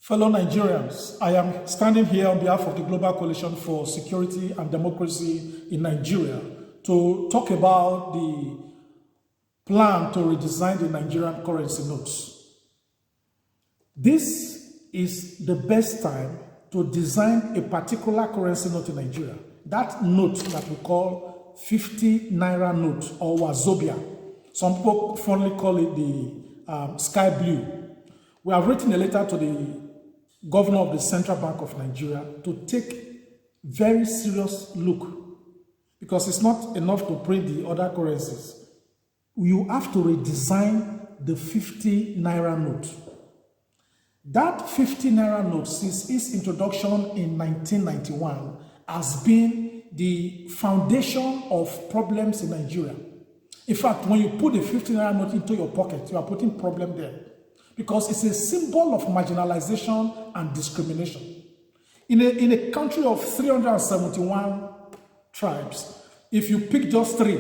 Fellow Nigerians, I am standing here on behalf of the Global Coalition for Security and Democracy in Nigeria to talk about the plan to redesign the Nigerian currency notes. This is the best time to design a particular currency note in Nigeria. That note that we call 50 Naira note or WAZOBIA. Some people fondly call it the sky blue. We have written a letter to the Governor of the Central Bank of Nigeria to take very serious look, because it's not enough to print the other currencies. You have to redesign the 50 Naira note. That 50 Naira note, since its introduction in 1991, has been the foundation of problems in Nigeria. In fact, when you put the 50 Naira note into your pocket, you are putting problem there, because it's a symbol of marginalization and discrimination. In a country of 371 tribes, if you pick just 3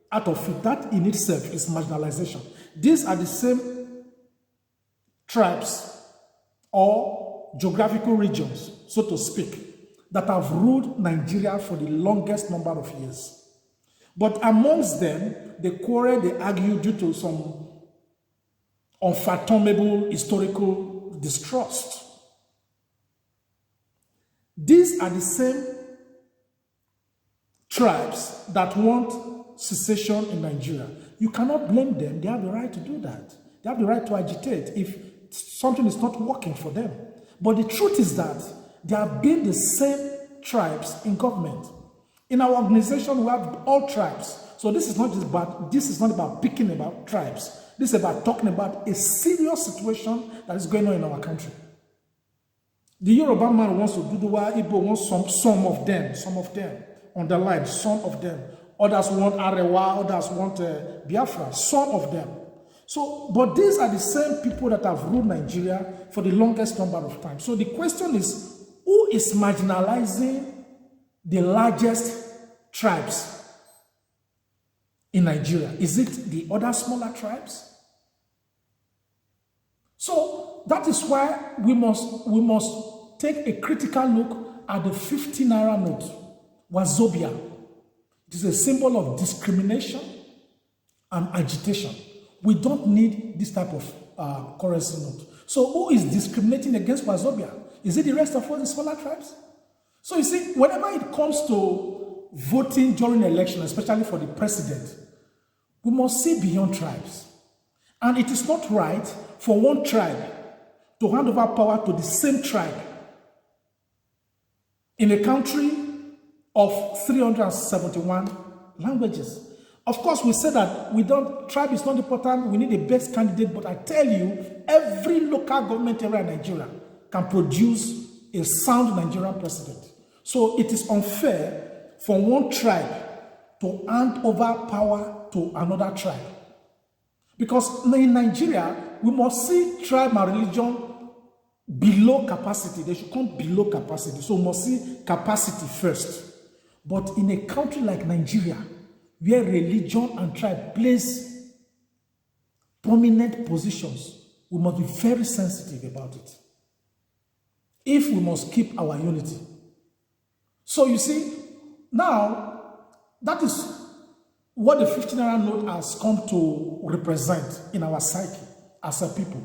out of it, that in itself is marginalization. These are the same tribes or geographical regions, so to speak, that have ruled Nigeria for the longest number of years. But amongst them, they quarrel, they argue due to some unfathomable historical distrust. These are the same tribes that want secession in Nigeria. You cannot blame them. They have the right to do that. They have the right to agitate if something is not working for them. But the truth is that they have been the same tribes in government. In our organization, we have all tribes. So this is not about picking about tribes. This is about talking about a serious situation that is going on in our country. The Yoruba man wants to do the way Igbo wants some of them, underline, some of them. Others want Arewa, others want Biafra, some of them. So, but these are the same people that have ruled Nigeria for the longest number of time. So the question is, who is marginalizing the largest tribes in Nigeria? Is it the other smaller tribes? So that is why we must take a critical look at the 50 Naira note, WAZOBIA. It is a symbol of discrimination and agitation. We don't need this type of currency note. So who is discriminating against WAZOBIA? Is it the rest of all the smaller tribes? So you see, whenever it comes to voting during election, especially for the president, we must see beyond tribes. And it is not right for one tribe to hand over power to the same tribe in a country of 371 languages. Of course, we say that tribe is not important, we need the best candidate, but I tell you, every local government area in Nigeria can produce a sound Nigerian president. So it is unfair for one tribe to hand over power to another tribe. Because in Nigeria, we must see tribe and religion below capacity. They should come below capacity. So we must see capacity first. But in a country like Nigeria, where religion and tribe plays prominent positions, we must be very sensitive about it, if we must keep our unity. So you see, now, that is what the 50 Naira note has come to represent in our psyche as a people.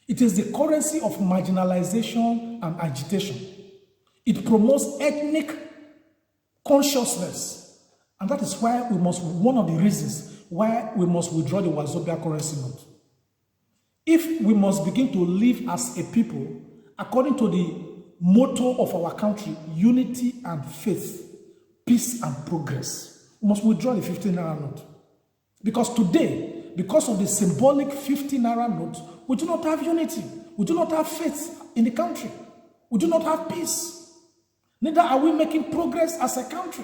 It is the currency of marginalization and agitation. It promotes ethnic consciousness. And that is why one of the reasons why we must withdraw the WAZOBIA currency note. If we must begin to live as a people according to the motto of our country, unity and faith, peace and progress, we must withdraw the 50 Naira note. Because today, because of the symbolic 50 Naira note, we do not have unity. We do not have faith in the country. We do not have peace. Neither are we making progress as a country.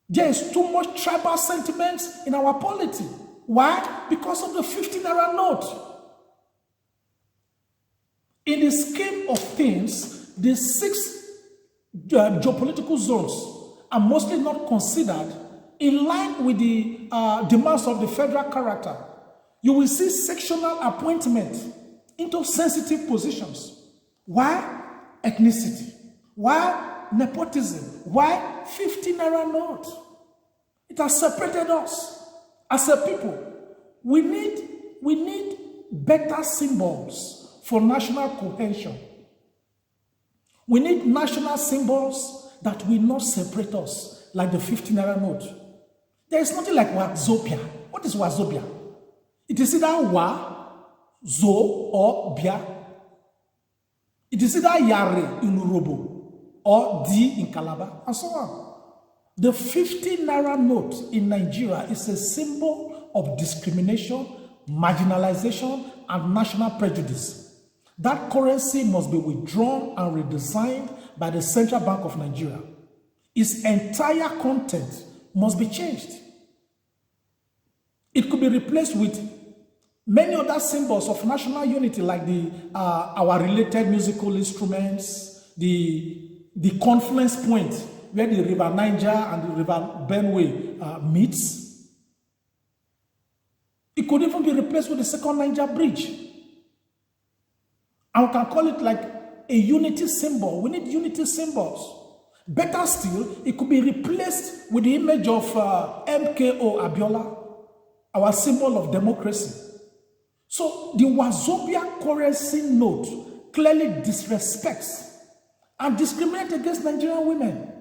There is too much tribal sentiment in our polity. Why? Because of the 50 Naira note. In the scheme of things, the 6 geopolitical zones are mostly not considered in line with the demands of the federal character. You will see sectional appointment into sensitive positions. Why? Ethnicity. Why? Nepotism. Why? 50 naira note. It has separated us as a people. We need better symbols for national cohesion. We need national symbols that will not separate us, like the 50 naira note. There is nothing like WAZOBIA. What is WAZOBIA? It is either Wa, Zo, or Bia. It is either Yare in Urobo or D in Calabar, and so on. The 50 naira note in Nigeria is a symbol of discrimination, marginalization, and national prejudice. That currency must be withdrawn and redesigned by the Central Bank of Nigeria. Its entire content must be changed. It could be replaced with many other symbols of national unity, like our related musical instruments, the confluence point where the River Niger and the River Benue meets. It could even be replaced with the second Niger Bridge. And we can call it like a unity symbol. We need unity symbols. Better still, it could be replaced with the image of MKO Abiola, our symbol of democracy. So the WAZOBIA currency note clearly disrespects and discriminates against Nigerian women.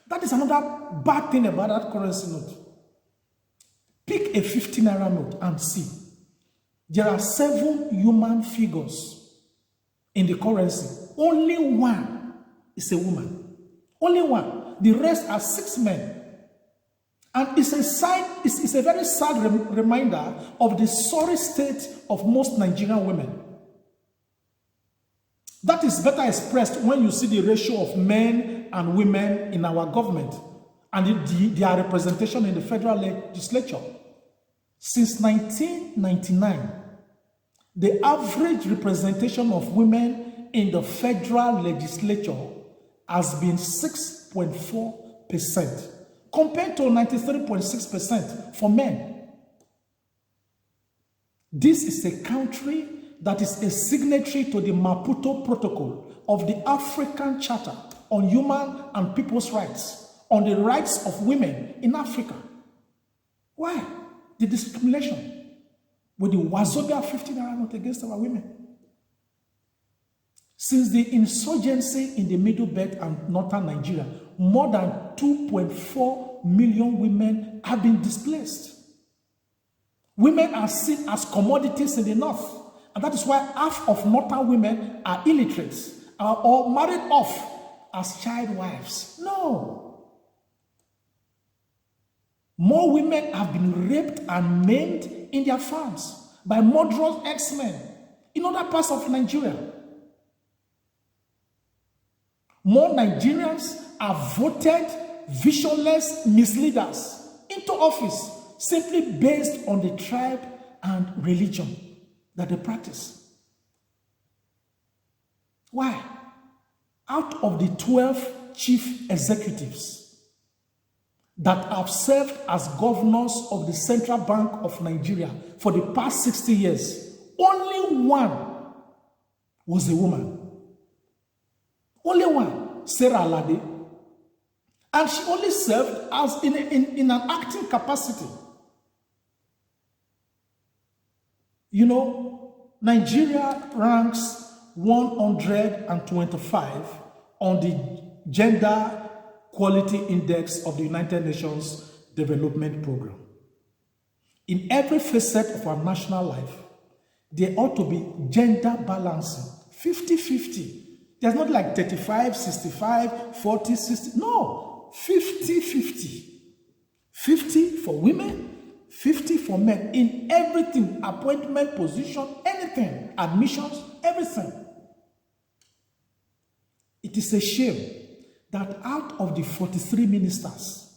That is another bad thing about that currency note. Pick a 50 naira note and see. There are 7 human figures in the currency. Only one is a woman. Only one. The rest are 6 men. And it's a very sad reminder of the sorry state of most Nigerian women. That is better expressed when you see the ratio of men and women in our government and their representation in the federal legislature. Since 1999, the average representation of women in the federal legislature has been 6.4%, compared to 93.6% for men. This is a country that is a signatory to the Maputo Protocol of the African Charter on Human and People's Rights, on the rights of women in Africa. Why? The discrimination with the WAZOBIA 50 naira note against our women. Since the insurgency in the Middle Belt and Northern Nigeria, more than 2.4 million women have been displaced. Women are seen as commodities in the north, and that is why half of northern women are illiterate or married off as child wives. No. More women have been raped and maimed in their farms by murderous X-men in other parts of Nigeria. More Nigerians are voted visionless misleaders into office simply based on the tribe and religion that they practice. Why? Out of the 12 chief executives that have served as governors of the Central Bank of Nigeria for the past 60 years, only one was a woman. Only one, Sarah Alade. And she only served as in an acting capacity. You know, Nigeria ranks 125 on the Gender Quality Index of the United Nations Development Program. In every facet of our national life, there ought to be gender balancing, 50-50. There's not like 35, 65, 40, 60. No, 50-50. 50 for women, 50 for men. In everything, appointment, position, anything, admissions, everything. It is a shame that out of the 43 ministers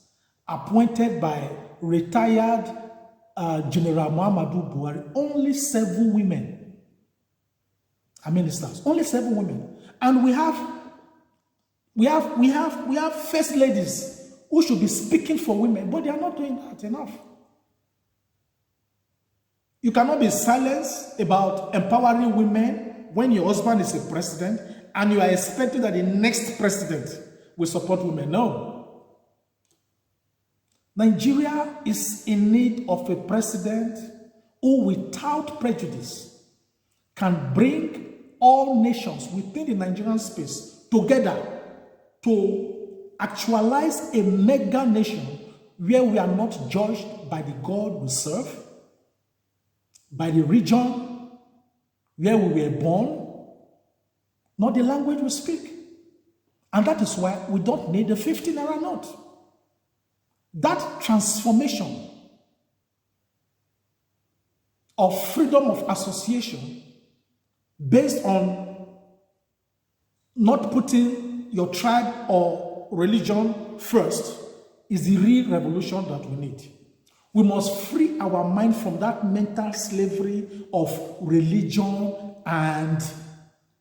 appointed by retired General Muhammadu Buhari, only 7 women are ministers. Only 7 women. And we have first ladies who should be speaking for women, but they are not doing that enough. You cannot be silenced about empowering women when your husband is a president and you are expecting that the next president will support women. No. Nigeria is in need of a president who, without prejudice, can bring all nations within the Nigerian space together to actualize a mega nation where we are not judged by the God we serve, by the region where we were born, not the language we speak. And that is why we don't need a 50 naira note. That transformation of freedom of association based on not putting your tribe or religion first is the real revolution that we need. We must free our mind from that mental slavery of religion and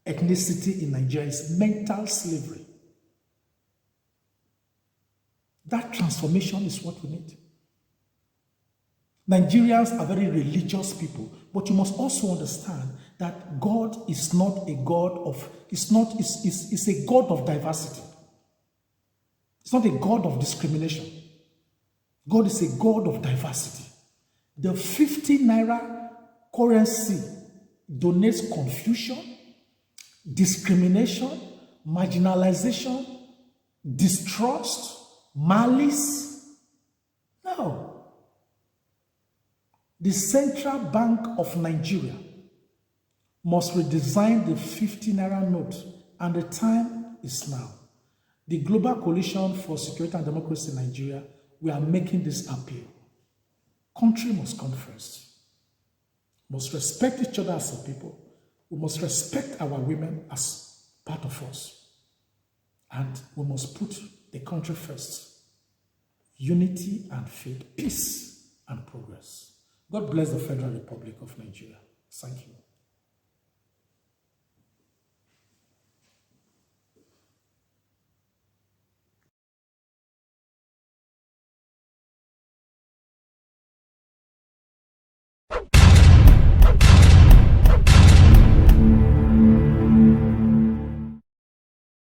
ethnicity in Nigeria. It's mental slavery. That transformation is what we need. Nigerians are very religious people, but you must also understand that God is not a God of, it's a God of diversity. It's not a God of discrimination. God is a God of diversity. The 50 naira currency donates confusion, discrimination, marginalization, distrust, malice. No. The Central Bank of Nigeria must redesign the 50 naira note, and the time is now. The Global Coalition for Security and Democracy in Nigeria, we are making this appeal. Country must come first. We must respect each other as a people. We must respect our women as part of us. And we must put the country first. Unity and faith, peace and progress. God bless the Federal Republic of Nigeria. Thank you.